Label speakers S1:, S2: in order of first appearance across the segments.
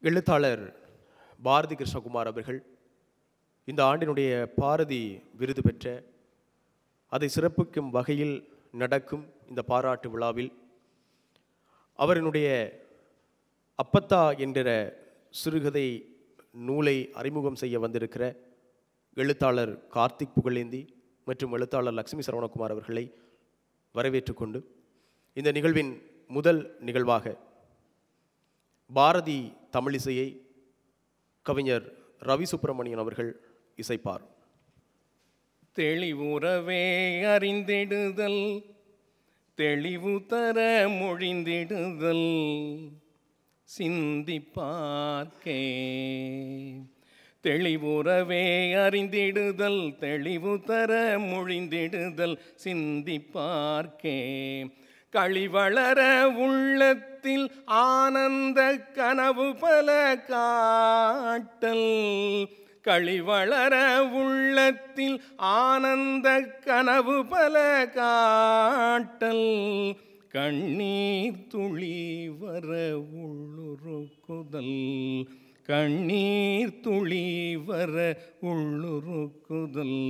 S1: எழுத்தாளர் பாரதி கிருஷ்ணகுமார் அவர்கள் இந்த ஆண்டினுடைய பாரதி விருது பெற்ற அதை சிறப்பிக்கும் வகையில் நடக்கும் இந்த பாராட்டு விழாவில் அவரினுடைய அப்பத்தா என்கிற சிறுகதை நூலை அறிமுகம் செய்ய வந்திருக்கிற எழுத்தாளர் கார்த்திக் புகழேந்தி மற்றும் எழுத்தாளர் லக்ஷ்மி சரவணகுமார் அவர்களை வரவேற்றுக்கொண்டு இந்த நிகழ்வின் முதல் நிகழ்வாக பாரதி தமிழிசையை கவிஞர் ரவி சுப்பிரமணியன் அவர்கள் இசைப்பார்.
S2: தெளிவுறவே அறிந்திடுதல், தெளிவு தர மொழிந்திடுதல், சிந்திப்பார்க்கே. தெளிவுறவே அறிந்திடுதல், தெளிவு தர மொழிந்திடுதல், சிந்திப்பார்க்கே. களிவளர உள்ளத்தில் ஆனந்த கனவு பல காட்டல், களிவளர உள்ளத்தில் ஆனந்த கனவு பல காட்டல், கண்ணீர் துளி வர உள்ளுருக்குதல், கண்ணீர் துளி வர உள்ளுருக்குதல்.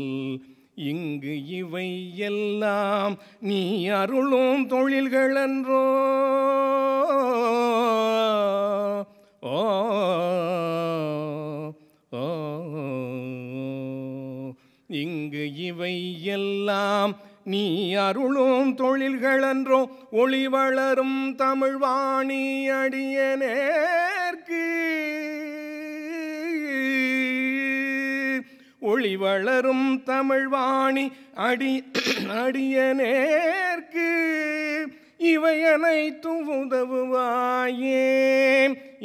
S2: இங்கு இவை எல்லாம் நீ அருளும் தொழில்களன்றோ. ஓ ஓ இங்கு இவை எல்லாம் நீ அருளும் தொழில்களன்றோ. ஒளி வளரும் தமிழ்வாணி அடியனேற்கு, ஒளி வளரும் தமிழ்வாணி அடியனேற்கு இவை அனைத்தும் உதவுவாயே,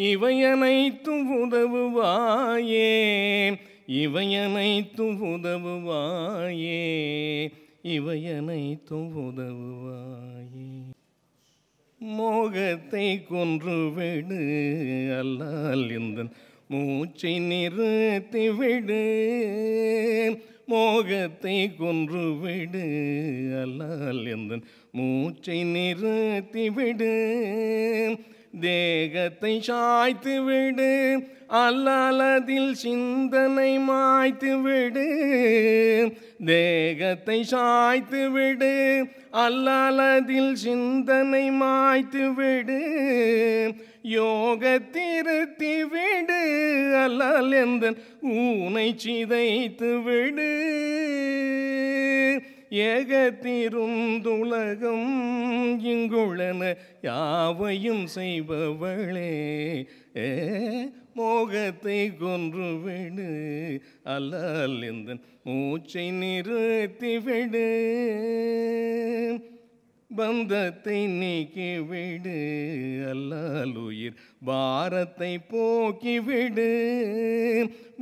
S2: இவை அனைத்தும் உதவுவாயே, இவை அனைத்தும் உதவுவாயே, இவை அனைத்தும் உதவுவாயே. மோகத்தை கொன்றுவிடு, அல்லால் இந்த மூச்சை நிறுத்திவிடு, மோகத்தை கொன்றுவிடு, அல்லால் இந்த மூச்சை நிறுத்திவிடு. தேகத்தை சாய்த்து விடு, அல்லால் அதில் சிந்தனை மாய்த்து விடு. தேகத்தை சாய்த்து விடு, அல்லால் அதில் சிந்தனை மாய்த்து விடு. யோகத்திருத்தி விடு, அல்லால் எந்தன் ஊனை சிதைத்து விடு. ஏகத்திருந்துலகம் இங்குள்ளன யாவையும் செய்பவளே, மோகத்தை கொன்றுவிடு, அல்லால் எந்தன் மூச்சை நிறுத்திவிடு. பந்தத்தை நீக்கிவிடு, அல்லால் உயிர் பாரத்தை போக்கிவிடு.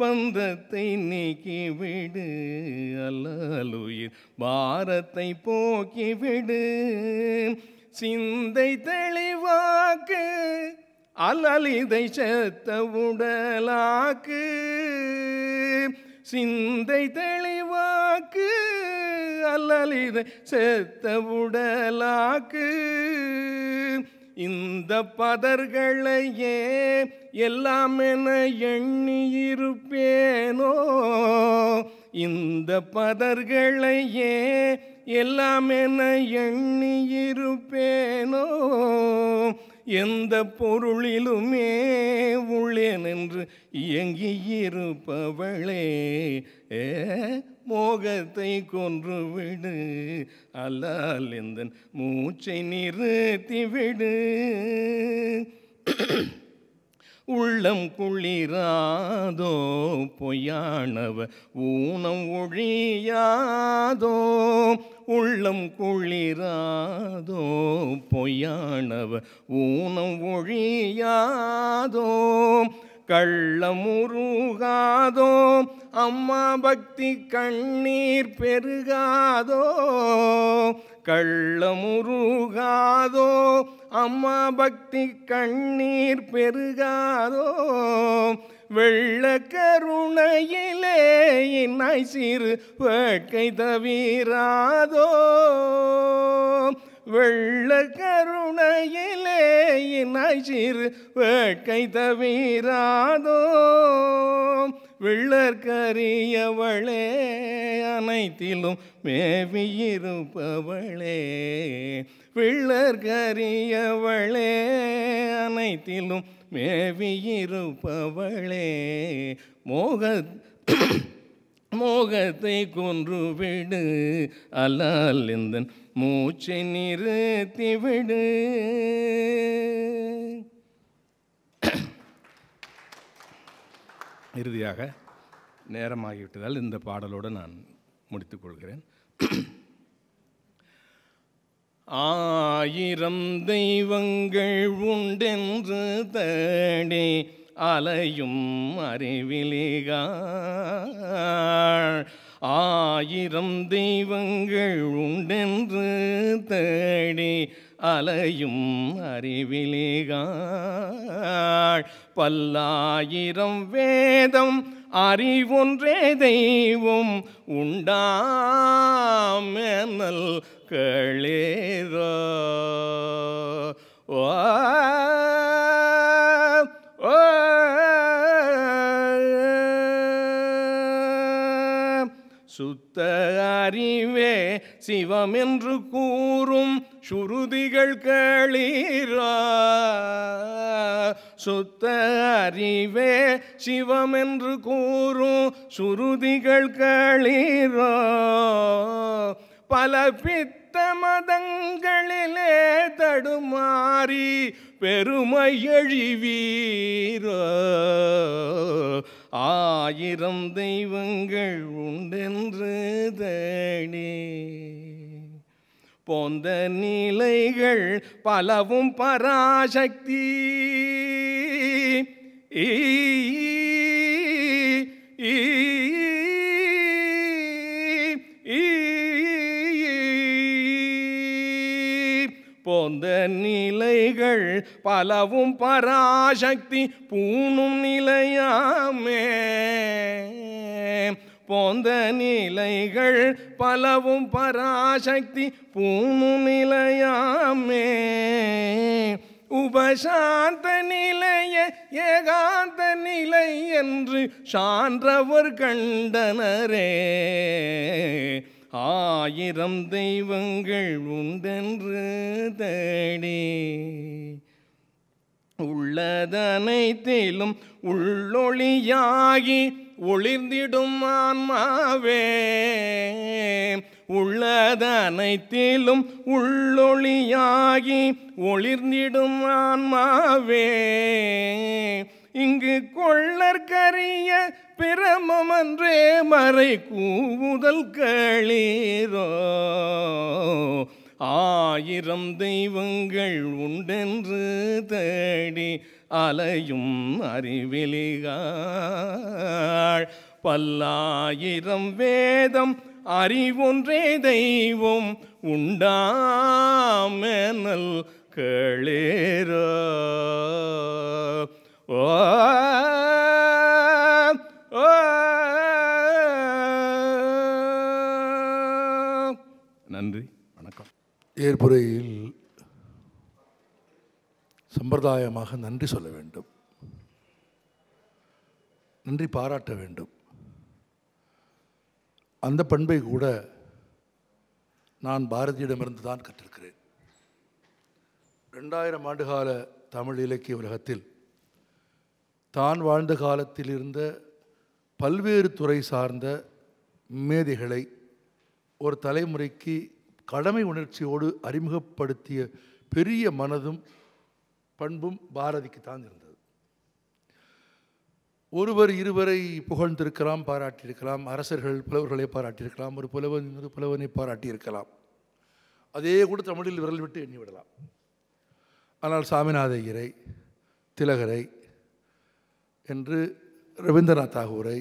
S2: பந்தத்தை நீக்கிவிடு, அல்லால் உயிர் பாரத்தை போக்கிவிடு. சிந்தை தெளிவாக்கு, அல்லால் இதை செத்த உடலாக்கு. சிந்தை தெளிவாக்கு, அல்லால் இதை செத்த உடலாக்கு. இந்த பதர்களையே எல்லாம் என எண்ணி இருப்பேனோ, இந்த பதர்களையே எல்லாம் என எண்ணி இருப்பேனோ. எந்த பொருளிலுமே உள்ளேன் என்று இயங்கியிருப்பவளே, மோகத்தை கொன்றுவிடு, அல்லால் எந்தன் மூச்சை நிறுத்திவிடு. உள்ளம் குளிராதோ, பொய்யானவ ஊனம் ஒழியாதோ. உள்ளம் குளிராதோ, பொய்யானவ ஊனம் ஒழியாதோ. கள்ளமுருகாதோ, அம்மா பக்தி கண்ணீர் பெருகாதோ. கள்ளமுருகாதோ, அம்மா பக்தி கண்ணீர் பெருகாதோ. வெள்ள கருணையிலே இன்னாய் சிறு வேட்கை தவிராதோ. வெள்ள கருணையிலே இனாய் சிறு வேட்கை தவிராதோ வெள்ளற்கரியவளே அனைத்திலும் மேவியிருப்பவளே வெள்ளற்கரியவளே அனைத்திலும் மேவியிருப்பவளே மோகத்தை கொன்றுவிடு அல்லால் இந்த மூச்சை நிறுத்திவிடு. இறுதியாக நேரமாகிவிட்டதால் இந்த பாடலோடு நான் முடித்துக்கொள்கிறேன். ஆயிரம் தெய்வங்கள் உண்டென்று தேடி அலையும் அறிவிலிகாள். ஆயிரம் தெய்வங்கள் உண்டென்று தேடி அலையும் அறிவிலிகாள். பல்லாயிரம் வேதம் அறிவொன்றே தெய்வம் உண்டாமெனல் களேரோ. சுத்த அறிவே சிவமென்று கூறும் சுருதிகள் களீரா. சுத்த அறிவே சிவமென்று கூறும் சுருதிகள் களீரா. பல பித்த மதங்களிலே தடுமாறி பெருமை எழிவீரோ. ஆயிரம் தெய்வங்கள் உண்டென்று தேடி போந்த நிலைகள் பலவும் பராசக்தி. போந்த நிலைகள் பலவும் பராசக்தி பூணும் நிலையாமே. போந்த நிலைகள் பலவும் பராசக்தி பூணும் நிலையாமே. உபசாந்த நிலைய ஏகாந்த நிலை என்று சான்றவர் கண்டனரே. ஆயிரம் தெய்வங்கள் உண்டென்று தேடி உள்ளதனைத்திலும் உள்ளொளியாகி ஒளிர்ந்திடும் ஆன்மாவே. உள்ளதனைத்திலும் உள்ளொளியாகி ஒளிர்ந்திடும் ஆன்மாவே. இங்கு கொள்ளற்கரிய பிரமமன்றே மறை கூவுதல் களீரோ. ஆயிரம் தெய்வங்கள் உண்டென்று தேடி அலையும் அறிவிலிகாள். பல்லாயிரம் வேதம் அறிவொன்றே தெய்வம் உண்டாமெனல் களேரோ. ஓ நன்றி, வணக்கம்.
S3: ஏற்புரையில் சம்பிரதாயமாக நன்றி சொல்ல வேண்டும், நன்றி பாராட்ட வேண்டும். அந்த பண்பை கூட நான் பாரதியிடமிருந்து தான் கற்றிருக்கிறேன். 2000 ஆண்டுகால தமிழ் இலக்கிய உலகத்தில் தான் வாழ்ந்த காலத்தில் இருந்த பல்வேறு துறை சார்ந்த மேதைகளை ஒரு தலைமுறைக்கு கடமை உணர்ச்சியோடு அறிமுகப்படுத்திய பெரிய மனதும் பண்பும் பாரதிக்கு தான் இருந்தது. ஒருவர் இருவரை புகழ்ந்திருக்கலாம், பாராட்டியிருக்கலாம். அரசர்கள் புலவர்களை பாராட்டியிருக்கலாம், ஒரு புலவன் இன்னொரு புலவனை பாராட்டியிருக்கலாம். அதே கூட தமிழில் விரல் விட்டு எண்ணிவிடலாம். ஆனால் சாமிநாத ஐயரை, திலகரை என்று ரவீந்திரநாத் தாகூரை,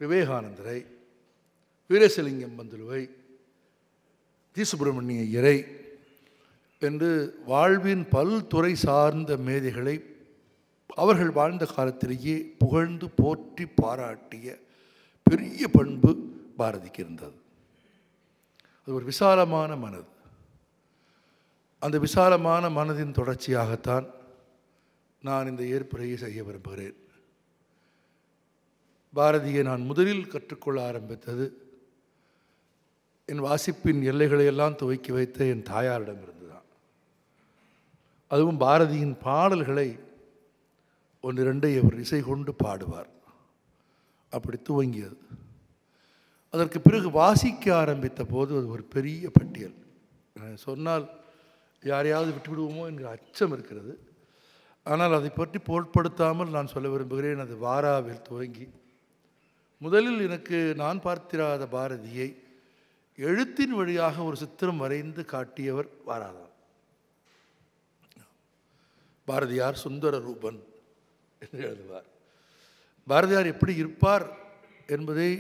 S3: விவேகானந்தரை, வீரேசலிங்கம் பந்துலுவை, ஜி சுப்பிரமணிய ஐயரை என்று வாழ்வின் பல்துறை சார்ந்த மேதைகளை அவர்கள் வாழ்ந்த காலத்திலேயே புகழ்ந்து போற்றி பாராட்டிய பெரிய பண்பு பாரதிக்கு இருந்தது. அது ஒரு விசாலமான மனது. அந்த விசாலமான மனதின் தொடர்ச்சியாகத்தான் நான் இந்த ஏற்புரையை செய்ய விரும்புகிறேன். பாரதியை நான் முதலில் கற்றுக்கொள்ள ஆரம்பித்தது என் வாசிப்பின் எல்லைகளை எல்லாம் துவக்கி வைத்த என் தாயாரிடமிருந்து தான். அதுவும் பாரதியின் பாடல்களை ஒன்று ரெண்டை அவர் இசை கொண்டு பாடுவார். அப்படி துவங்கியது. அதற்கு பிறகு வாசிக்க ஆரம்பித்த போது அது ஒரு பெரிய பட்டியல். சொன்னால் யாரையாவது விட்டுவிடுவோமோ என்கிற அச்சம் இருக்கிறது. ஆனால் அதை பற்றி பொருட்படுத்தாமல் நான் சொல்ல விரும்புகிறேன். அது வாராவில் துவங்கி முதலில் எனக்கு நான் பார்த்திராத பாரதியை எழுத்தின் வழியாக ஒரு சித்திரம் வரைந்து காட்டியவர் வாராதான். பாரதியார் சுந்தர ரூபன் என்று எழுதுவார். பாரதியார் எப்படி இருப்பார் என்பதை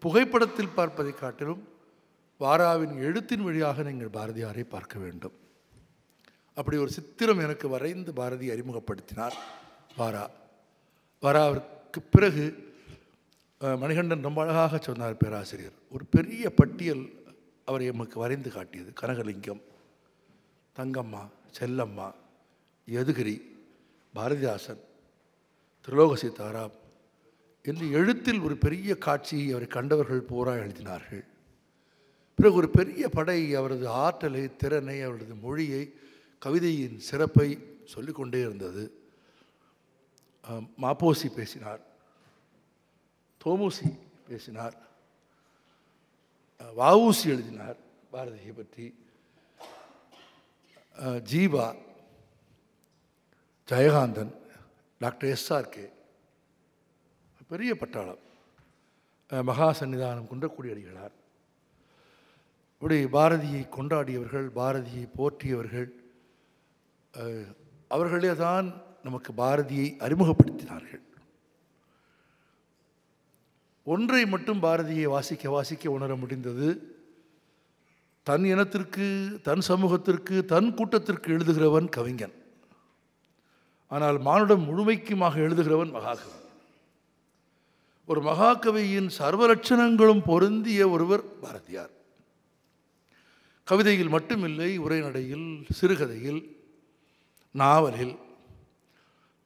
S3: புகைப்படத்தில் பார்ப்பதை காட்டிலும் வாராவின் எழுத்தின் வழியாக நீங்கள் பாரதியாரை பார்க்க வேண்டும். அப்படி ஒரு சித்திரம் எனக்கு வரைந்து பாரதி அறிமுகப்படுத்தினார் வாராவிற்கு பிறகு மணிகண்டன் ரொம்ப அழகாக சொன்னார் பேராசிரியர். ஒரு பெரிய பட்டியல் அவர் எமக்கு வரைந்து காட்டியது. கனகலிங்கம், தங்கம்மா, செல்லம்மா, யதுகிரி, பாரதிதாசன், திரிலோக சீதாராம் என்று எழுத்தில் ஒரு பெரிய காட்சியை அவரை கண்டவர்கள் பூரா எழுதினார்கள். பிறகு ஒரு பெரிய படை அவரது ஆற்றலை, திறனை, அவரது மொழியை, கவிதையின் சிறப்பை சொல்லிக்கொண்டே இருந்தது. மாப்போசி பேசினார், தோமுசி பேசினார், வஉசி எழுதினார் பாரதியை பற்றி, ஜீவா, ஜெயகாந்தன், டாக்டர் SRK, பெரிய பட்டாளம், மகா சன்னிதானம் குன்றக்குடி அடிகளார். இப்படி பாரதியை கொண்டாடியவர்கள், பாரதியை போற்றியவர்கள், அவர்களே தான் நமக்கு பாரதியை அறிமுகப்படுத்தினார்கள். ஒன்றை மட்டும் பாரதியை வாசிக்க வாசிக்க உணர முடிந்தது. தன் இனத்திற்கு, தன் சமூகத்திற்கு, தன் கூட்டத்திற்கு எழுதுகிறவன் கவிஞன். ஆனால் மானுடம் முழுமைக்குமாக எழுதுகிறவன் மகாகவி. ஒரு மகாகவியின் சர்வலட்சணங்களும் பொருந்திய ஒருவர் பாரதியார். கவிதையில் மட்டுமில்லை, உரைநடையில், சிறுகதையில், நாவலில்,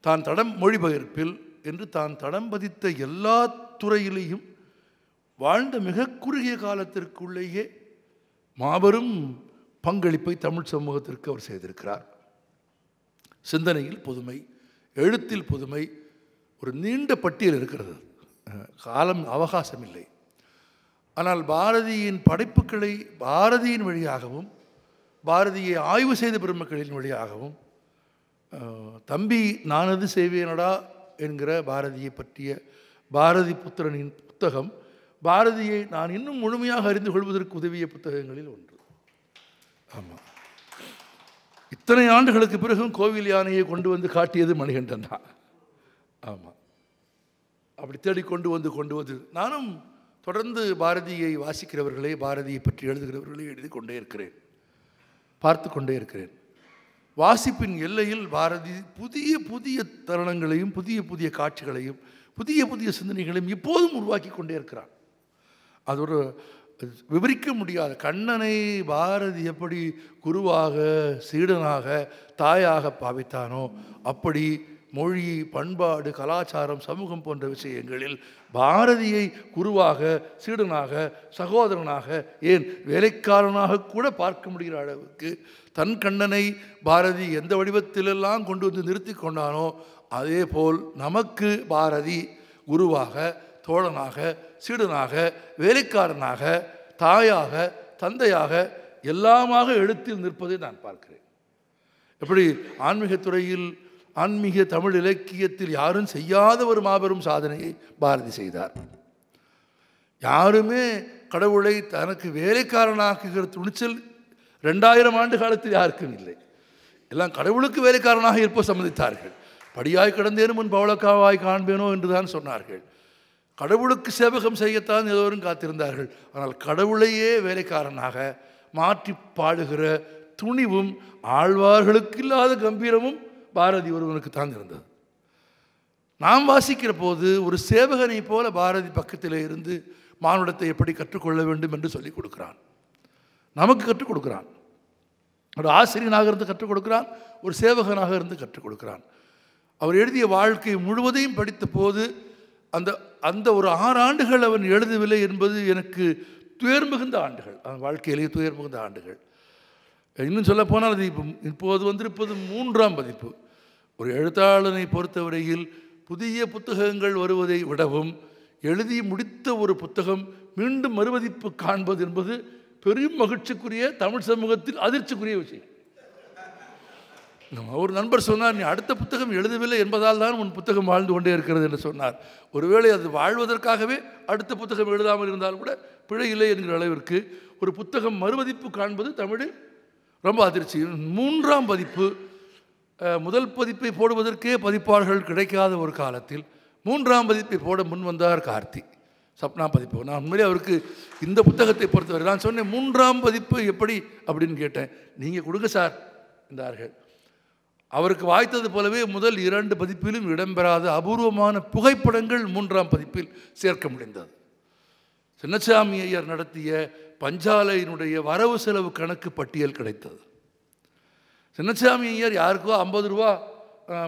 S3: தான் தடம் மொழிபெயர்ப்பில் என்று தான் தடம் பதித்த எல்லா துறையிலேயும் வாழ்ந்த மிக குறுகிய காலத்திற்குள்ளேயே மாபெரும் பங்களிப்பை தமிழ் சமூகத்திற்கு அவர் செய்திருக்கிறார். சிந்தனையில் புதுமை, எழுத்தில் புதுமை, ஒரு நீண்ட பட்டியல் இருக்கிறது. காலம் அவகாசம் இல்லை. ஆனால் பாரதியின் படைப்புகளை பாரதியின் வழியாகவும், பாரதியை ஆய்வு செய்த பெருமக்களின் வழியாகவும், தம்பி நானது செய்வேனடா என்கிற பாரதியை பற்றிய பாரதி புத்திரனின் புத்தகம் பாரதியை நான் இன்னும் முழுமையாக அறிந்து கொள்வதற்கு உதவிய புத்தகங்களில் ஒன்று. ஆமாம், இத்தனை ஆண்டுகளுக்கு பிறகும் கோவில் யானையை கொண்டு வந்து காட்டியது மணிகண்டன் தான். ஆமாம், அப்படி தேடி கொண்டு வந்து நானும் தொடர்ந்து பாரதியை வாசிக்கிறவர்களே, பாரதியை பற்றி எழுதுகிறவர்களே எழுதி கொண்டே இருக்கிறேன், பார்த்து கொண்டே இருக்கிறேன். வாசிப்பின் எல்லையில் பாரதி புதிய புதிய தருணங்களையும், புதிய புதிய காட்சிகளையும், புதிய புதிய சிந்தனைகளையும் இப்போதும் உருவாக்கி கொண்டே இருக்கிறான். அது ஒரு விவரிக்க முடியாத. கண்ணனை பாரதி எப்படி குருவாக, சீடனாக, தாயாக பாவித்தானோ அப்படி மொழி, பண்பாடு, கலாச்சாரம், சமூகம் போன்ற விஷயங்களில் பாரதியை குருவாக, சீடனாக, சகோதரனாக, ஏன் வேலைக்காரனாக கூட பார்க்க முடிகிற அளவுக்கு தன் கண்ணனை பாரதி எந்த வடிவத்திலெல்லாம் கொண்டு வந்து நிறுத்தி கொண்டானோ அதே போல் நமக்கு பாரதி குருவாக, தோழனாக, சீடனாக, வேலைக்காரனாக, தாயாக, தந்தையாக எல்லாமாக எழுத்தில் நிற்பதை நான் பார்க்கிறேன். எப்படி ஆன்மீகத்துறையில், ஆன்மீக தமிழ் இலக்கியத்தில் யாரும் செய்யாத ஒரு மாபெரும் சாதனையை பாரதி செய்தார். யாருமே கடவுளை தனக்கு வேலைக்காரனாக்குகிற துணிச்சல் 2000 ஆண்டு காலத்தில் யாருக்கும் இல்லை. எல்லாம் கடவுளுக்கு வேலைக்காரனாக இருப்ப சம்மதித்தார்கள். படியாய் கடந்தேனும் முன் பவளக்காவாய் காண்பேனோ என்றுதான் சொன்னார்கள். கடவுளுக்கு சேவகம் செய்யத்தான் எல்லோரும் காத்திருந்தார்கள். ஆனால் கடவுளையே வேலைக்காரனாக மாற்றி பாடுகிற துணிவும் ஆழ்வார்களுக்கு இல்லாத கம்பீரமும் பாரதி ஒருவனுக்கு தான் இருந்தது. நாம் வாசிக்கிற போது ஒரு சேவகனை போல பாரதி பக்கத்தில் இருந்து மானுடத்தை எப்படி கற்றுக்கொள்ள வேண்டும் என்று சொல்லிக் கொடுக்கிறான், நமக்கு கற்றுக் கொடுக்கிறான். ஒரு ஆசிரியனாக இருந்து கற்றுக் கொடுக்கிறான், ஒரு சேவகனாக இருந்து கற்றுக் கொடுக்கிறான். அவர் எழுதிய வாழ்க்கை முழுவதையும் படித்த போது அந்த அந்த ஒரு 6 ஆண்டுகள் அவன் எழுதவில்லை என்பது எனக்கு துயர் மிகுந்த ஆண்டுகள், அவன் வாழ்க்கையிலேயே துயர் மிகுந்த ஆண்டுகள். இன்னும் சொல்லப்போனால் அது இப்போது வந்திருப்பது 3ஆம் பதிப்பு. ஒரு எழுத்தாளனை பொறுத்தவரையில் புதிய புத்தகங்கள் வருவதை விடவும் எழுதி முடித்த ஒரு புத்தகம் மீண்டும் மறுபதிப்பு காண்பது என்பது பெரும் மகிழ்ச்சிக்குரிய, தமிழ் சமூகத்தில் அதிர்ச்சிக்குரிய விஷயம். ஒரு நண்பர் சொன்னார், நீ அடுத்த புத்தகம் எழுதவில்லை என்பதால் தான் உன் புத்தகம் வாழ்ந்து கொண்டே இருக்கிறது என்று சொன்னார். ஒருவேளை அது வாழ்வதற்காகவே அடுத்த புத்தகம் எழுதாமல் இருந்தால் கூட பிழை இல்லை என்கிற அளவிற்கு ஒரு புத்தகம் மறுபதிப்பு காண்பது தமிழில் ரொம்ப அதிர்ச்சி. 3ஆம் பதிப்பு, முதல் பதிப்பை போடுவதற்கே பதிப்பாளர்கள் கிடைக்காத ஒரு காலத்தில் 3ஆம் பதிப்பை போட முன் வந்தார் கார்த்தி. சப்னா பதிப்பு. நான் உண்மையிலே அவருக்கு இந்த புத்தகத்தை பொறுத்தவரை நான் சொன்னேன், 3ஆம் பதிப்பு எப்படி அப்படின்னு கேட்டேன். நீங்கள் கொடுங்க சார் என்றார்கள். அவருக்கு வாய்த்தது போலவே முதல் 2 பதிப்பிலும் இடம்பெறாத அபூர்வமான புகைப்படங்கள் 3ஆம் பதிப்பில் சேர்க்க முடிந்தது. சின்னசாமி ஐயர் நடத்திய பஞ்சாலையினுடைய வரவு செலவு கணக்கு பட்டியல் கிடைத்தது. சின்னசாமி ஐயர் யாருக்கோ 50 ரூபா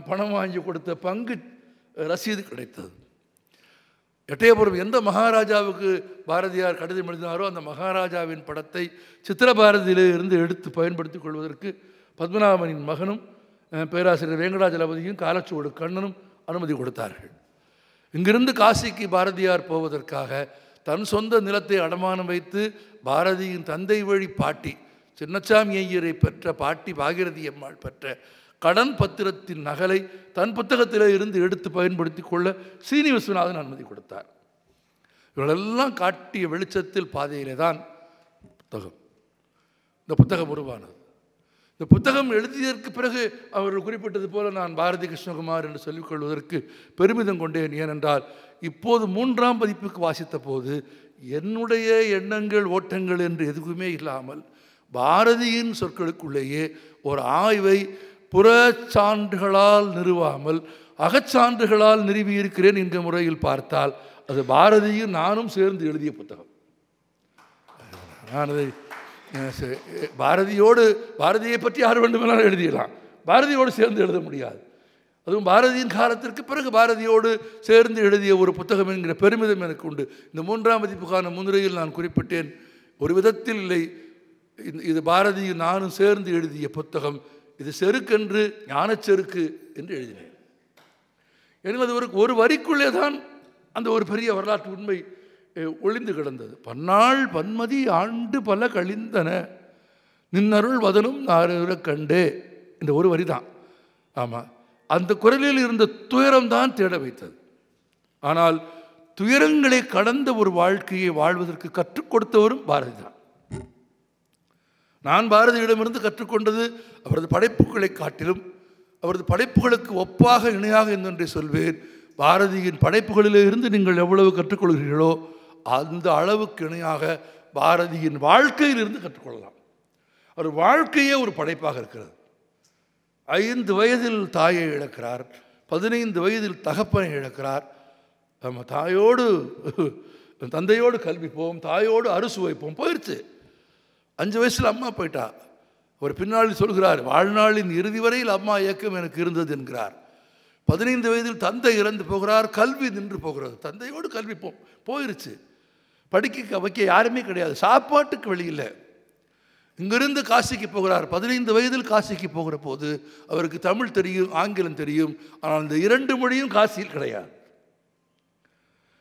S3: பணம் வாங்கி கொடுத்த பங்கு ரசீது கிடைத்தது. எட்டயபுரம் எந்த மகாராஜாவுக்கு பாரதியார் கடிதம் எழுதினாரோ அந்த மகாராஜாவின் படத்தை சித்திரபாரதியிலே இருந்து எடுத்து பயன்படுத்திக் கொள்வதற்கு பத்மநாபனின் மகனும் பேராசிரியர் வேங்கடாஜலபதியும் காலச்சுவடு கண்ணனும் அனுமதி கொடுத்தார்கள். இங்கிருந்து காசிக்கு பாரதியார் போவதற்காக தன் சொந்த நிலத்தை அடமானம் வைத்து பாரதியின் தந்தை வழி பாட்டி சின்னசாமி ஐயரை பெற்ற பாட்டி பாகிரதி அம்மாள் பெற்ற கடன் பத்திரத்தின் நகலை தன் புத்தகத்திலே இருந்து எடுத்து பயன்படுத்தி கொள்ள சீனி விஸ்வநாதன் அனுமதி கொடுத்தார். இவர்களெல்லாம் காட்டிய வெளிச்சத்தில் பாதையிலே தான் இந்த புத்தகம் உருவானது. இந்த புத்தகம் எழுதியதற்கு பிறகு அவர்கள் குறிப்பிட்டது போல நான் பாரதி கிருஷ்ணகுமார் என்று சொல்லிக் கொள்வதற்கு பெருமிதம் கொண்டேன். ஏனென்றால் இப்போது 3ஆம் பதிப்புக்கு வாசித்த போது என்னுடைய எண்ணங்கள் ஓட்டங்கள் என்று எதுவுமே இல்லாமல் பாரதியின் சொற்களுக்குள்ளேயே ஒரு ஆய்வை புறச்சான்றுகளால் நிறுவாமல் அகச்சான்றுகளால் நிறுவியிருக்கிறேன் என்ற முறையில் பார்த்தால் அது பாரதியும் நானும் சேர்ந்து எழுதிய புத்தகம். நான் அதை பாரதியை பற்றி யார் வேண்டுமென்றாலும் எழுதிடலாம், பாரதியோடு சேர்ந்து எழுத முடியாது. அதுவும் பாரதியின் காலத்திற்கு பிறகு பாரதியோடு சேர்ந்து எழுதிய ஒரு புத்தகம் என்கிற பெருமிதம் எனக்கு உண்டு. இந்த 3ஆம் பதிப்புக்கான முன்னுரையில் நான் குறிப்பிட்டேன், ஒரு விதத்தில் இல்லை, இது பாரதியும் நானும் சேர்ந்து எழுதிய புத்தகம், இது செருக்கென்று ஞானச்செருக்கு என்று எழுதினேன். எனக்கு அது ஒரு வரிக்குள்ளே தான் அந்த ஒரு பெரிய வரலாற்று உண்மை ஒளிந்து கிடந்தது. பன்னாள் பன்மதி ஆண்டு பல கழிந்தன நின்னருள் வதனும் நார கண்டே, இந்த ஒரு வரி தான். ஆமாம், அந்த குரலில் இருந்த துயரம்தான் தேட வைத்தது. ஆனால் துயரங்களை கடந்த ஒரு வாழ்க்கையை வாழ்வதற்கு கற்றுக் கொடுத்தவரும் பாரதி தான். நான் பாரதியிடமிருந்து கற்றுக்கொண்டது அவரது படைப்புகளை காட்டிலும் அவரது படைப்புகளுக்கு ஒப்பாக இணையாக என்னென்றே சொல்வேன். பாரதியின் படைப்புகளிலே இருந்து நீங்கள் எவ்வளவு கற்றுக்கொள்கிறீர்களோ அந்த அளவுக்கு இணையாக பாரதியின் வாழ்க்கையிலிருந்து கற்றுக்கொள்ளலாம். அவர் வாழ்க்கையே ஒரு படைப்பாக இருக்கிறது. 5 வயதில் தாயை இழக்கிறார், 15 வயதில் தகப்பனை இழக்கிறார். நம்ம தந்தையோடு கல்விப்போம், தாயோடு அறுசுவைப்போம், போயிடுச்சு. 5 வயசில் அம்மா போயிட்டா. அவர் பின்னாளில் சொல்கிறார், வாழ்நாளின் இறுதி வரையில் அம்மா இயக்கம் எனக்கு இருந்தது என்கிறார். 15 வயதில் தந்தை இறந்து போகிறார், கல்வி நின்று போகிறது. தந்தையோடு கல்விப்போம், போயிருச்சு. படிக்க வைக்க யாருமே கிடையாது, சாப்பாட்டுக்கு வழி இல்லை. இங்கிருந்து காசிக்கு போகிறார். 15 வயதில் காசிக்கு போகிற போது அவருக்கு தமிழ் தெரியும், ஆங்கிலம் தெரியும். ஆனால் இந்த 2 மொழியும் காசியில் கிடையாது.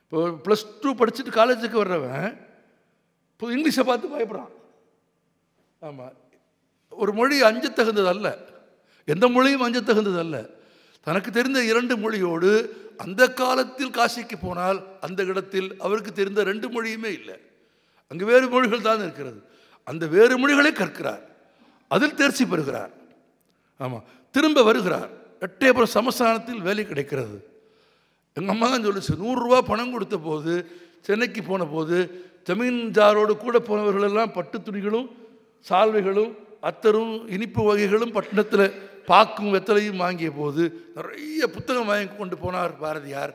S3: இப்போ +2 படிச்சுட்டு காலேஜுக்கு வர்றவன் இப்போ இங்கிலீஷை பார்த்து பயப்படுறான். ஆமாம், ஒரு மொழி அஞ்ச தகுந்தது அல்ல, எந்த மொழியும் அஞ்ச தகுந்தது அல்ல. தனக்கு தெரிந்த 2 மொழியோடு அந்த காலத்தில் காசிக்கு போனால் அந்த இடத்தில் அவருக்கு தெரிந்த 2 மொழியுமே இல்லை, அங்கு வேறு மொழிகள் தான் இருக்கிறது. அந்த வேறு மொழிகளை கற்கிறார், அதில் தேர்ச்சி பெறுகிறார். ஆமாம், திரும்ப வருகிறார். எட்டயபுரம் சமஸ்தானத்தில் வேலை கிடைக்கிறது. எங்கள் அம்மா தான் சொல்லிச்சு, 100 ரூபா பணம் கொடுத்த போது சென்னைக்கு போன போது ஜமீன்தாரோடு கூட போனவர்களெல்லாம் பட்டு துணிகளும் சால்வைகளும் அத்தரும் இனிப்பு வகைகளும் பட்டணத்தில் பாக்கும் வெத்தலையும் வாங்கிய போது நிறைய புத்தகம் வாங்கி கொண்டு போனார் பாரதியார்.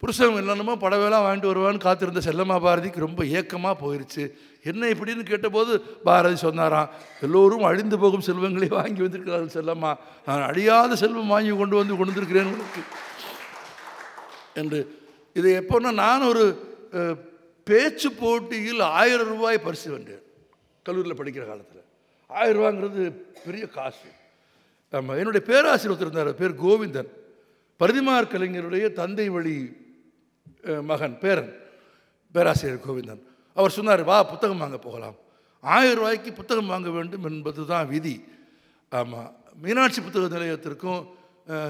S3: புருஷன் என்னென்னமோ படவேலாம் வாங்கிட்டு வருவான்னு காத்திருந்த செல்லம்மா பாரதிக்கு ரொம்ப ஏக்கமாக போயிடுச்சு. என்ன இப்படின்னு கேட்டபோது பாரதி சொன்னாராம், எல்லோரும் அழிந்து போகும் செல்வங்களை வாங்கி வந்திருக்கிறார்கள் செல்லம்மா, நான் அழியாத செல்வம் வாங்கி கொண்டு வந்திருக்கிறேன் உங்களுக்கு என்று. இது எப்போன்னா, நான் ஒரு பேச்சு போட்டியில் 1000 ரூபாய் பரிசு வென்றேன் கல்லூரியில் படிக்கிற காலத்தில். 1000 ரூபாங்கிறது பெரிய காசு. ஆமாம், என்னுடைய பேராசிரியர் ஒருத்தர் இருந்தார், பேர் கோவிந்தன், பரிதிமார் கலைஞருடைய தந்தை வழி மகன், பேரன், பேராசிரியர் கோவிந்தன். அவர் சொன்னார், வா புத்தகம் வாங்க போகலாம், 1000 ரூபாய்க்கு புத்தகம் வாங்க வேண்டும் என்பது தான் விதி. ஆமாம், மீனாட்சி புத்தக நிலையத்திற்கும்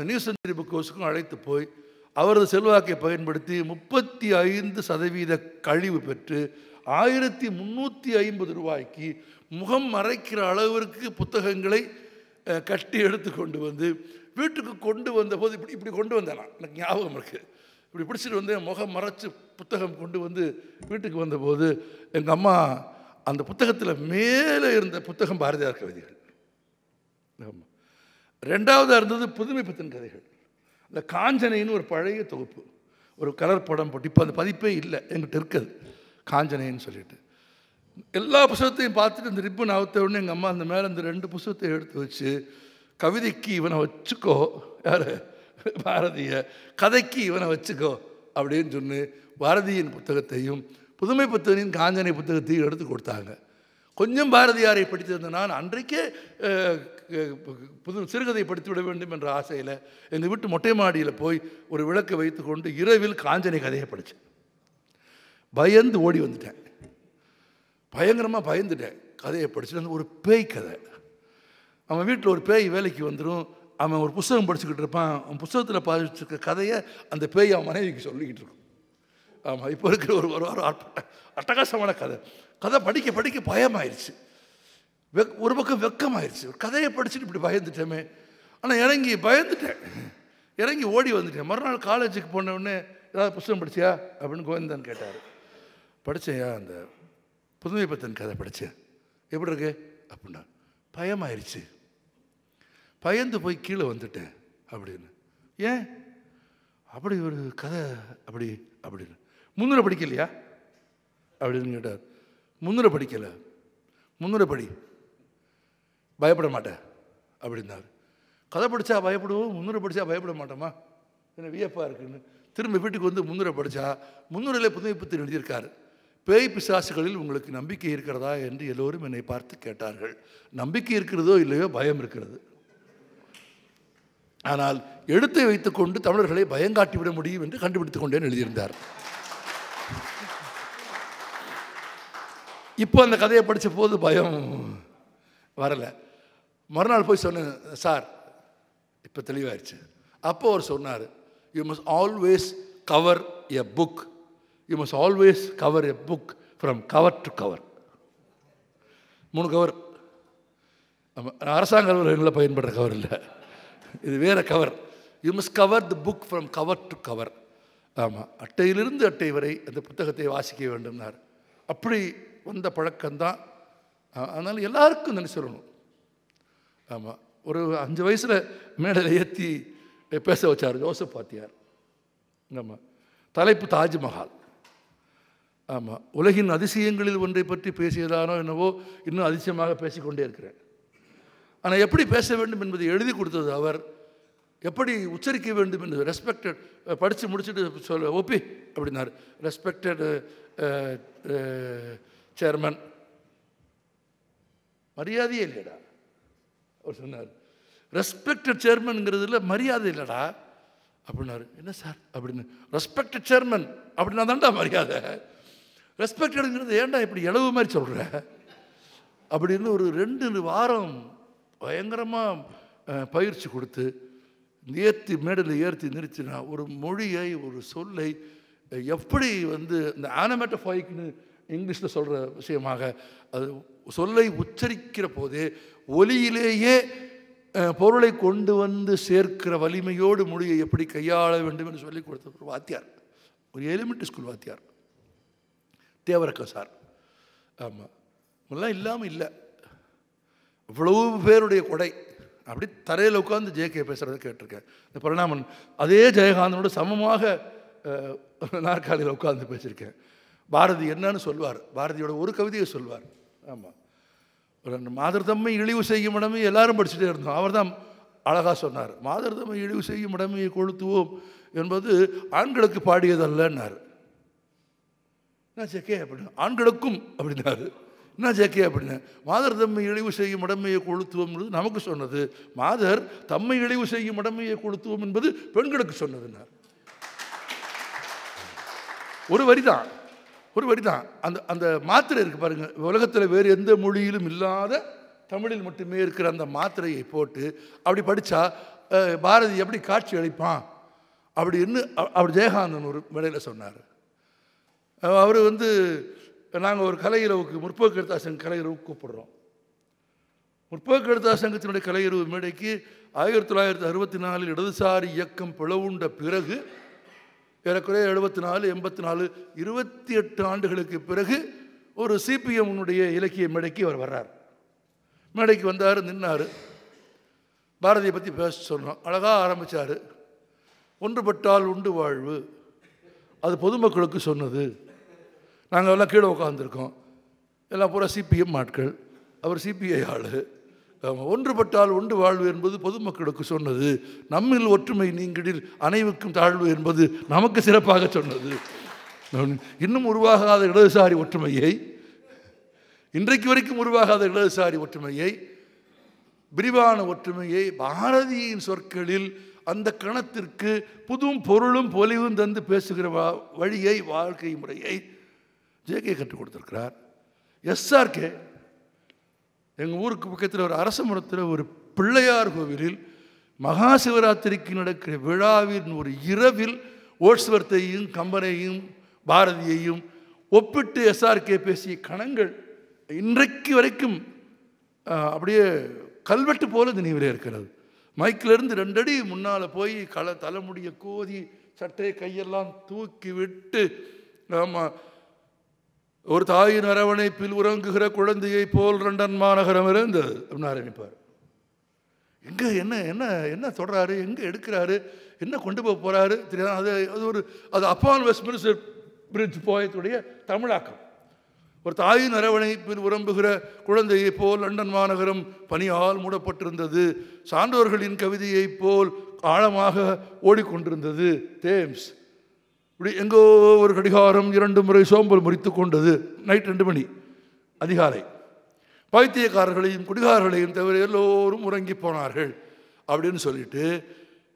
S3: நியூ செஞ்சுரி புக் ஹவுஸுக்கும் அழைத்து போய் அவரது செல்வாக்கை பயன்படுத்தி 35% கழிவு பெற்று 1350 ரூபாய்க்கு முகம் மறைக்கிற அளவிற்கு புத்தகங்களை கட்டி எடுத்து கொண்டு வந்து வீட்டுக்கு கொண்டு வந்தபோது இப்படி கொண்டு வந்தேன். எனக்கு ஞாபகம் இருக்குது. இப்படி பிடிச்சிட்டு வந்து முகம் மறைச்சு புத்தகம் கொண்டு வந்து வீட்டுக்கு வந்தபோது எங்கள் அம்மா அந்த புத்தகத்தில் மேலே இருந்த புத்தகம் பாரதியார் கவிதைகள். ஆமாம், 2வதாக இருந்தது புதுமை பித்தன் கதைகள். அந்த காஞ்சனைன்னு ஒரு பழைய தொகுப்பு, ஒரு கலர் படம் போட்டு, இப்போ அந்த பதிப்பே இல்லை, எங்கிட்ட இருக்குது காஞ்சனைன்னு சொல்லிட்டு. எல்லா புத்தகத்தையும் பார்த்துட்டு இந்த ரிப்பன் அவுத்த உடனே எங்கள் அம்மா அந்த மேலே அந்த 2 புத்தகத்தை எடுத்து வச்சு, கவிதைக்கு இவனை வச்சுக்கோ, யார் பாரதிய, கதைக்கு இவனை வச்சுக்கோ அப்படின்னு சொன்னு பாரதியின் புத்தகத்தையும் புதுமை புத்தகனின் காஞ்சனை புத்தகத்தையும் எடுத்து கொடுத்தாங்க. கொஞ்சம் பாரதியாரை படித்திருந்த நான் அன்றைக்கே சிறுகதை படித்து விட வேண்டும் என்ற ஆசையில் எங்கள் வீட்டு மொட்டை மாடியில் போய் ஒரு விளக்கை வைத்து கொண்டு இரவில் காஞ்சனை கதையை படித்தேன். பயந்து ஓடி வந்துட்டேன், பயங்கரமாக பயந்துட்டேன். கதையை படிச்சுட்டு ஒரு பேய் கதை. அவன் வீட்டில் ஒரு பேய் வேலைக்கு வந்துடும், அவன் ஒரு புத்தகம் படிச்சுக்கிட்டு இருப்பான், அவன் புத்தகத்தில் படிச்சிருக்க கதையை அந்த பேய் அவன் மனைவிக்கு சொல்லிக்கிட்டு இருக்கும். ஆமாம், இப்போ இருக்கிற ஒரு அட்டகாசமான கதை படிக்க படிக்க பயமாயிருச்சு. ஒரு பக்கம் வெக்கமாயிருச்சு, ஒரு கதையை படிச்சுட்டு இப்படி பயந்துட்டேமே. ஆனால் இறங்கி ஓடி வந்துட்டேன். மறுநாள் காலேஜுக்கு போன உடனே, ஏதாவது புத்தகம் படிச்சியா அப்படின்னு கோவிந்தன் கேட்டார். படித்தேயா, அந்த புதுமை பித்தன் கதை படித்தேன், எப்படி இருக்கு அப்படின்னா. பயமாயிருச்சு, பயந்து போய் கீழே வந்துட்டேன் அப்படின்னு. ஏன் அப்படி ஒரு கதை அப்படின்னு முன்னுரை படிக்கலையா அப்படின்னு கேட்டார். முன்னுரை படிக்கலை, முன்னுரை படி, பயப்பட மாட்டேன் அப்படின்னாரு. கதை படித்தா பயப்படுவோம், முன்னுரை படித்தா பயப்பட மாட்டோமா, என்ன வியப்பாக இருக்குன்னு. திரும்ப வீட்டுக்கு வந்து முன்னுரை படித்தா, முன்னுரையில் புதுமை பித்தன் எழுதியிருக்காரு, பேய் பிசாசுகளில் உங்களுக்கு நம்பிக்கை இருக்கிறதா என்று எல்லோரும் என்னை பார்த்து கேட்டார்கள். நம்பிக்கை இருக்கிறதோ இல்லையோ, பயம் இருக்கிறது. ஆனால் எழுத்தை வைத்துக்கொண்டு தமிழர்களை பயங்காட்டிவிட முடியும் என்று கண்டுபிடித்துக் கொண்டேன் எழுதியிருந்தார். இப்போ அந்த கதையை படித்த போது பயம் வரலை. மறுநாள் போய் சொன்னேன், சார் இப்போ தெளிவாயிடுச்சு. அப்போ அவர் சொன்னார், you must always cover a book, you must always cover a book from cover to cover. 3 cover. அரசாங்க அலுவலகங்களில் பயன்படுற கவர் இல்லை, இது வேறு cover. You must cover the book from cover to cover. ஆமாம், அட்டையிலிருந்து அட்டை வரை அந்த புத்தகத்தை வாசிக்க வேண்டும்னார். அப்படி வந்த பழக்கம்தான். அதனால் எல்லாருக்கும் நினைச்சு சொல்லணும். ஆமாம், ஒரு 5 வயசில் மேடையில் ஏற்றி பேச வச்சார் ஜோசப் பாத்தியார். ஆமாம், தலைப்பு தாஜ்மஹால். ஆமாம், உலகின் அதிசயங்களில் ஒன்றை பற்றி பேசியதானோ என்னவோ, இன்னும் அதிசயமாக பேசிக்கொண்டே இருக்கிறேன். ஆனால் எப்படி பேச வேண்டும் என்பதை எழுதி கொடுத்தது அவர், எப்படி உச்சரிக்க வேண்டும் என்று ரெஸ்பெக்டட், படித்து முடிச்சுட்டு சொல்ல ஓபி அப்படின்னார். ரெஸ்பெக்டட் சேர்மன், மரியாதையே இல்லைடா அவர் சொன்னார். ரெஸ்பெக்டட் சேர்மன்ங்கிறதுல மரியாதை இல்லைடா அப்படின்னாரு. என்ன சார் அப்படின்னு. ரெஸ்பெக்டட் சேர்மன் அப்படின்னா தான்டா மரியாதை, ரெஸ்பெக்டடுங்கிறது ஏன்டா இப்படி இளவு மாதிரி சொல்கிற அப்படின்னு ஒரு 2 வாரம் பயங்கரமாக பயிற்சி கொடுத்து ஏற்றி மேடையில் ஏற்றி நிறுத்தினா ஒரு மொழியை, ஒரு சொல்லை எப்படி வந்து இந்த ஆனமேட்டஃபாய்க்குன்னு இங்கிலீஷில் சொல்கிற விஷயமாக அது சொல்லை உச்சரிக்கிற போதே ஒலியிலேயே பொருளை கொண்டு வந்து சேர்க்கிற வலிமையோடு மொழியை எப்படி கையாள வேண்டும் என்று சொல்லிக் கொடுத்த ஒரு வாத்தியார், ஒரு எலிமெண்ட்ரி ஸ்கூல் வாத்தியார், தேவரக்கம் சார். ஆமாம், இதெல்லாம் இல்லாமல் இல்லை. இவ்வளவு பேருடைய கொடை. அப்படி தரையில் உட்காந்து ஜேகே பேசுகிறத கேட்டிருக்கேன். இந்த பரிணாமன் அதே ஜெயகாந்தனோட சமமாக நாற்காலியில் உட்கார்ந்து பேசியிருக்கேன். பாரதி என்னன்னு சொல்வார், பாரதியோட ஒரு கவிதையை சொல்வார். ஆமாம், மாதர் தம்மை இழிவு செய்யும் இடமே எல்லாரும் படிச்சுட்டே இருந்தோம். அவர் தான் அழகாக சொன்னார், மாதர் தம்மை இழிவு செய்யும் இடமையை கொளுத்துவோம் என்பது ஆண்களுக்கு பாடியதல்லன்னார். என்ன ஜேகே அப்படின்னு, ஆண்களுக்கும் அப்படின்னாரு. என்ன ஜேகே அப்படின்னு, மாதர் தம்மை இழிவு செய்யும் இடமையை கொளுத்துவோம் என்பது நமக்கு சொன்னது, மாதர் தம்மை இழிவு செய்யும் இடமையை கொளுத்துவோம் என்பது பெண்களுக்கு சொன்னதுன்னார். ஒரு வரி தான், ஒரு வரி தான். அந்த அந்த மாத்திரை இருக்குது பாருங்கள், உலகத்தில் வேறு எந்த மொழியிலும் இல்லாத தமிழில் மட்டுமே இருக்கிற அந்த மாத்திரையை போட்டு அப்படி படித்தா பாரதி எப்படி காட்சி அளிப்பான் அப்படின்னு அப்படி ஜெயகாந்தன் ஒரு மேடையில் சொன்னார். அவர் நாங்கள் ஒரு கலையிறவுக்கு, முற்போக்கு எழுத்தாளர் சங்க கலையிறவுக்கு கூப்பிடுறோம். முற்போக்கு எழுத்தாளர் சங்கத்தினுடைய கலையிறவு மேடைக்கு 1964 இடதுசாரி இயக்கம் பிளவுண்ட பிறகு ஏறக்குறைய 74, 84, 28 ஆண்டுகளுக்கு பிறகு ஒரு சிபிஎம்னுடைய இலக்கிய மேடைக்கு அவர் வர்றார். மேடைக்கு வந்தார், நின்னார், பாரதியை பற்றி பேச சொன்னோம். அழகாக ஆரம்பித்தார். ஒன்றுபட்டால் உண்டு வாழ்வு, அது பொதுமக்களுக்கு சொன்னது. நாங்கள் எல்லாம் கீழே உட்காந்துருக்கோம், எல்லாம் பூரா சிபிஎம் ஆட்கள், அவர் சிபிஐ ஆள். ஒன்றுபட்டால் உண்டு வாழ்வு என்பது பொதுமக்களுக்கு சொன்னது, நம்மில் ஒற்றுமை நீங்கிடில் அனைவருக்கும் தாழ்வு என்பது நமக்கு சிறப்பாக சொன்னது. இன்னும் உருவாகாத இடதுசாரி ஒற்றுமையை, இன்றைக்கு வரைக்கும் உருவாகாத இடதுசாரி ஒற்றுமையை, விரிவான ஒற்றுமையை பாரதியின் சொற்களில் அந்த கணத்திற்கு புதும் பொருளும் பொலிவும் தந்து பேசுகிற வழியை, வாழ்க்கை முறையை ஜேகே கற்றுக் கொடுத்திருக்கிறார். எஸ்ஆர்கே எங்கள் ஊருக்கு பக்கத்தில் ஒரு அரச மரத்தில் ஒரு பிள்ளையார் கோவிலில் மகா சிவராத்திரிக்கு நடக்கிற விழாவின் ஒரு இரவில் ஓட்ஸ்வர்த்தையும் கம்பனையும் பாரதியையும் ஒப்பிட்டு எஸ்ஆர்கே பேசிய கணங்கள் இன்றைக்கு வரைக்கும் அப்படியே கல்வெட்டு போல நினைவிலே இருக்கிறது. மைக்கிலிருந்து 2 அடி முன்னால் போய் தலைமுடிய கோதி சட்டை கையெல்லாம் தூக்கி விட்டு, ஆமாம், ஒரு தாயின் அரவணைப்பில் உறங்குகிற குழந்தையை போல் லண்டன் மாநகரம் இருந்தது அப்படின்னு ஆரம்பிப்பார். எங்கே என்ன என்ன என்ன தொடராரு, எங்கே எடுக்கிறாரு, என்ன கொண்டு போக போகிறாரு தெரியாது. அது அப்பான் வெஸ்ட்மின்ஸ்டர் பிரிட்ஜ் போயத்துடைய தமிழாக்கம். ஒரு தாயின் அரவணைப்பில் உறம்புகிற குழந்தையை போல் லண்டன் மாநகரம் பனியால் மூடப்பட்டிருந்தது, சான்றோர்களின் கவிதையைப் போல் ஆழமாக ஓடிக்கொண்டிருந்தது தேம்ஸ். இப்படி எங்கோ ஒரு கடிகாரம் 2 முறை சோம்பல் முறித்து கொண்டது. நைட் 2 மணி அதிகாலை. பைத்தியக்காரர்களையும் குடிகாரர்களையும் தவிர எல்லோரும் உறங்கி போனார்கள் அப்படின்னு சொல்லிட்டு,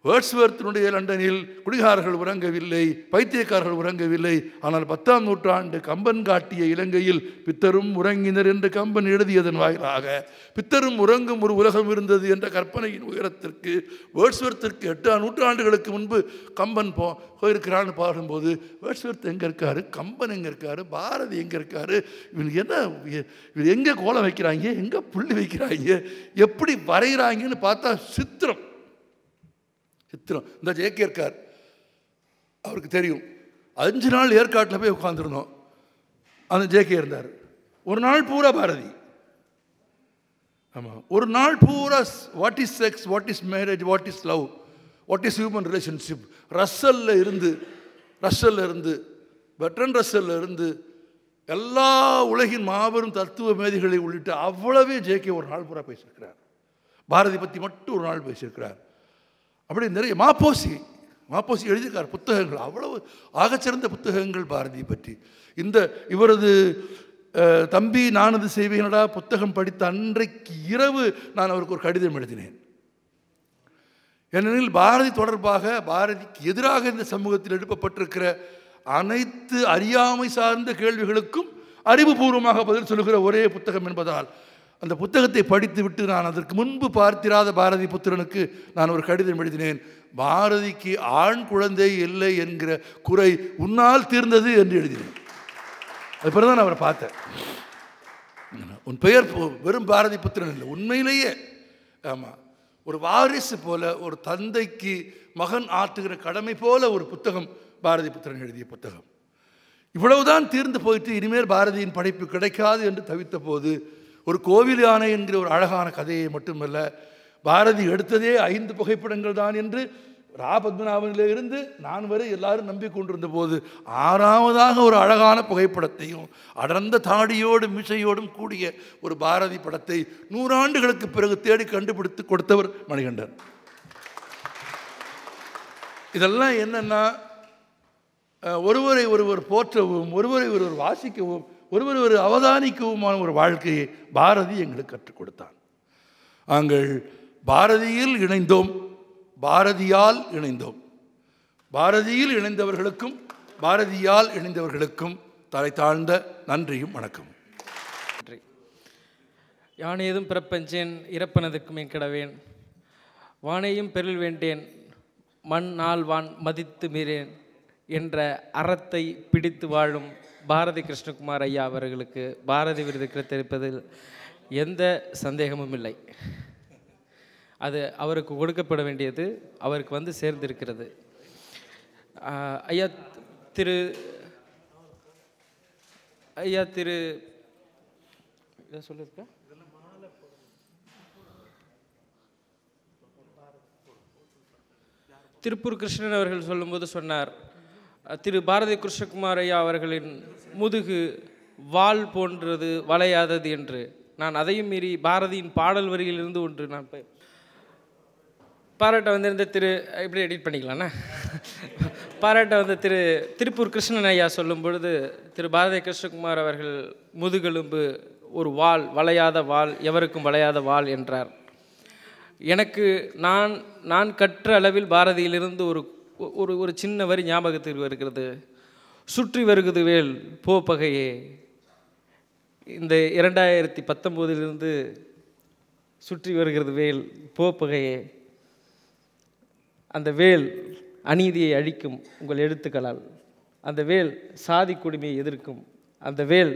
S3: வேர்ட்ஸ்வர்த்தினுடைய லண்டனில் குடிகாரர்கள் உறங்கவில்லை, பைத்தியக்காரர்கள் உறங்கவில்லை, ஆனால் 10ஆம் நூற்றாண்டு கம்பன் காட்டிய இலங்கையில் பித்தரும் உறங்கினர் என்று கம்பன் எழுதியதன் வாயிலாக பித்தரும் உறங்கும் ஒரு உலகம் இருந்தது என்ற கற்பனையின் உயரத்திற்கு வேர்ட்ஸ்வர்த்திற்கு 8 நூற்றாண்டுகளுக்கு முன்பு கம்பன் போயிருக்கிறான்னு பாடும்போது, வேர்ட்ஸ்வர்த் எங்கே இருக்காரு, கம்பன் எங்கே இருக்காரு, பாரதி எங்கே இருக்காரு, இவன் எங்கே கோலம் வைக்கிறாங்க, எங்கே புள்ளி வைக்கிறாங்க, எப்படி வரைகிறாங்கன்னு பார்த்தா சித்திரம். இந்த ஜேகே இருக்கார், அவருக்கு தெரியும். 5 நாள் ஏற்காட்டில் போய் உட்காந்துருந்தோம். அந்த ஜேகே இருந்தார். ஒரு நாள் பூரா பாரதி. ஆமாம், ஒரு நாள் பூரா what is sex, what is marriage, what is love, what is human relationship, ரஸ்ஸல்ல இருந்து பெர்ட்ரண்ட் ரஸ்ஸல்ல இருந்து எல்லா உலகின் மாபெரும் தத்துவ மேதைகளை உள்ளிட்ட அவ்வளவே ஜேகே ஒரு நாள் பூரா பேசியிருக்கிறார். பாரதி பற்றி மட்டும் ஒரு நாள் பேசியிருக்கிறார். அப்படி நிறைய மாப்போசி எழுதியிருக்கார் புத்தகங்கள், அவ்வளவு ஆகச்சிறந்த புத்தகங்கள் பாரதி பற்றி. இவரது தம்பி நான் அது செய்வேனடா புத்தகம் படித்த அன்றைக்கு இரவு நான் அவருக்கு ஒரு கடிதம் எழுதினேன். ஏனெனில் பாரதி தொடர்பாக, பாரதிக்கு எதிராக இந்த சமூகத்தில் எழுப்பப்பட்டிருக்கிற அனைத்து அறியாமை சார்ந்த கேள்விகளுக்கும் அறிவுபூர்வமாக பதில் சொல்லுகிற ஒரே புத்தகம் என்பதால் அந்த புத்தகத்தை படித்து விட்டு நான் அதற்கு முன்பு பார்த்திராத பாரதி புத்திரனுக்கு நான் ஒரு கடிதம் எழுதினேன். பாரதிக்கு ஆண் குழந்தை இல்லை என்கிற குறை உன்னால் தீர்ந்தது என்று எழுதினேன். அது பிறகு தான் அவரை பார்த்தேன். உன் பெயர் வெறும் பாரதி புத்திரன் இல்லை, உண்மையிலேயே ஆமாம் ஒரு வாரிசு போல, ஒரு தந்தைக்கு மகன் ஆற்றுகிற கடமை போல ஒரு புத்தகம் பாரதி புத்திரன் எழுதிய புத்தகம். இவ்வளவுதான் தீர்ந்து போயிட்டு இனிமேல் பாரதியின் படைப்பு கிடைக்காது என்று தவித்த போது ஒரு கோவில் யானை என்கிற ஒரு அழகான கதையை மட்டுமல்ல, பாரதி எடுத்ததே 5 புகைப்படங்கள் தான் என்று ரா பத்மநாபனில் இருந்து நான் வரை எல்லாரும் நம்பிக்கொண்டிருந்த போது 6ஆவதாக ஒரு அழகான புகைப்படத்தையும் அடர்ந்த தாடியோடு மிசையோடும் கூடிய ஒரு பாரதி படத்தை 100 ஆண்டுகளுக்கு பிறகு தேடி கண்டுபிடித்து கொடுத்தவர் மணிகண்டன். இதெல்லாம் என்னன்னா, ஒருவரை ஒருவர் போற்றவும், ஒருவரை ஒருவர் வாசிக்கவும், ஒருவரை ஒரு அவதானிக்கவுமான ஒரு வாழ்க்கையை பாரதி எங்களுக்கு கற்றுக் கொடுத்தான். நாங்கள் பாரதியில் இணைந்தோம், பாரதியால் இணைந்தோம். பாரதியில் இணைந்தவர்களுக்கும் பாரதியால் இணைந்தவர்களுக்கும் தலை தாழ்ந்த நன்றியும் வணக்கம்.
S4: நன்றி. யானேதும் பிறப்பஞ்சேன் இறப்பனதுக்கும் என் கிடவேன், வானையும் பெருள் வேண்டேன் மண் நாள் வான் மதித்து மீறேன் என்ற அறத்தை பிடித்து வாழும் பாரதி கிருஷ்ணகுமார் ஐயா அவர்களுக்கு பாரதி விருது கிடைத்திருப்பதில் எந்த சந்தேகமும் இல்லை. அது அவருக்கு கொடுக்கப்பட வேண்டியது அவருக்கு வந்து சேர்ந்திருக்கிறது. ஐயா திரு சொல்லிருக்கா திருப்பூர் கிருஷ்ணன் அவர்கள் சொல்லும்போது சொன்னார், திரு பாரதி கிருஷ்ணகுமார் ஐயா அவர்களின் முதுகு வால் போன்றது வளையாதது என்று. நான் அதையும் மீறி பாரதியின் பாடல் வரியிலிருந்து ஒன்று நான் பாராட்ட வந்திருந்த இப்படி எடிட் பண்ணிக்கலாண்ணா. பாராட்ட வந்த திருப்பூர் கிருஷ்ணன் ஐயா சொல்லும் பொழுது திரு பாரதி கிருஷ்ணகுமார் அவர்கள் முதுகெலும்பு ஒரு வால், வளையாத வால், எவருக்கும் வளையாத வால் என்றார். எனக்கு நான் கற்ற அளவில் பாரதியிலிருந்து ஒரு சின்ன வரி ஞாபகத்தில் வருகிறது. சுற்றி வருகிறது வேல் போ பகையே. இந்த 2019 சுற்றி வருகிறது வேல் போ பகையே. அந்த வேல் அநீதியை அழிக்கும் உங்கள் எழுத்துக்களால், அந்த வேல் சாதி கொடுமையை எதிர்க்கும், அந்த வேல்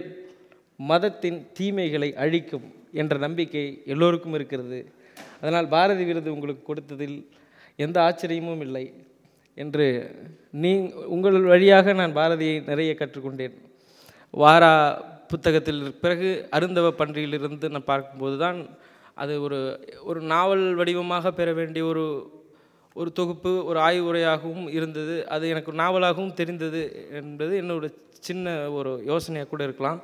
S4: மதத்தின் தீமைகளை அழிக்கும் என்ற நம்பிக்கை எல்லோருக்கும் இருக்கிறது. அதனால் பாரதி விருது உங்களுக்கு கொடுத்ததில் எந்த ஆச்சரியமும் இல்லை என்று உங்கள் வழியாக நான் பாரதியை நிறைய கற்றுக்கொண்டேன். வாரா புத்தகத்தில் பிறகு அருந்தவ பன்றியிலிருந்து நான் பார்க்கும்போது தான் அது ஒரு நாவல் வடிவமாக பெற வேண்டிய ஒரு தொகுப்பு, ஒரு ஆய்வுரையாகவும் இருந்தது. அது எனக்கு நாவலாகவும் தெரிந்தது என்பது என்னோட சின்ன ஒரு யோசனையாக கூட இருக்கலாம்.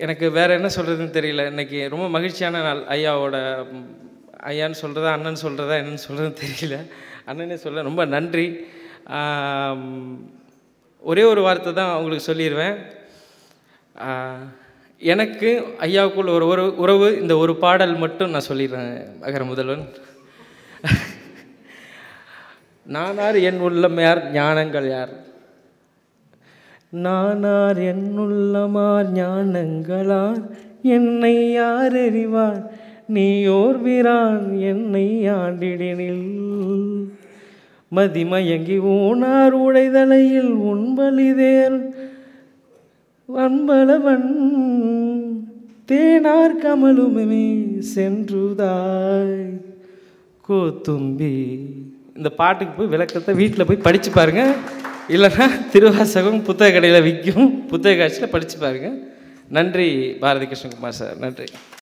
S4: எனக்கு வேறு என்ன சொல்கிறதுன்னு தெரியல. இன்றைக்கி ரொம்ப மகிழ்ச்சியான நாள். ஐயான்னு சொல்கிறதா அண்ணன் சொல்கிறதா என்னன்னு சொல்கிறதுன்னு தெரியல. அண்ணனே சொல்ல ரொம்ப நன்றி. ஒரே ஒரு வார்த்தை தான் அவங்களுக்கு சொல்லிடுவேன். எனக்கு ஐயாவுக்குள்ள ஒரு உறவு இந்த ஒரு பாடல் மட்டும் நான் சொல்லிடுறேன். அகர முதல்வன். நானார் என் உள்ளம் யார், ஞானங்கள் யார். நானார் என் உள்ளமார் ஞானங்களார், என்னை யார் அறிவார், நீயோர் வீரான் என்னை ஆண்டிடினில். மதிமயங்கி ஊனார் உடைதலையில் உண்பலிதேர் வன்பலவன் தேனார் கமலுமே சென்றுதாய் கோத்தும்பி. இந்த பாட்டுக்கு போய் விளக்கத்தை வீட்டில் போய் படித்து பாருங்கள். இல்லைன்னா திருவாசகம் புத்தக கடையில் விற்கும், புத்தக காட்சியில் படித்து பாருங்கள். நன்றி பாரதி கிருஷ்ணகுமார் சார், நன்றி.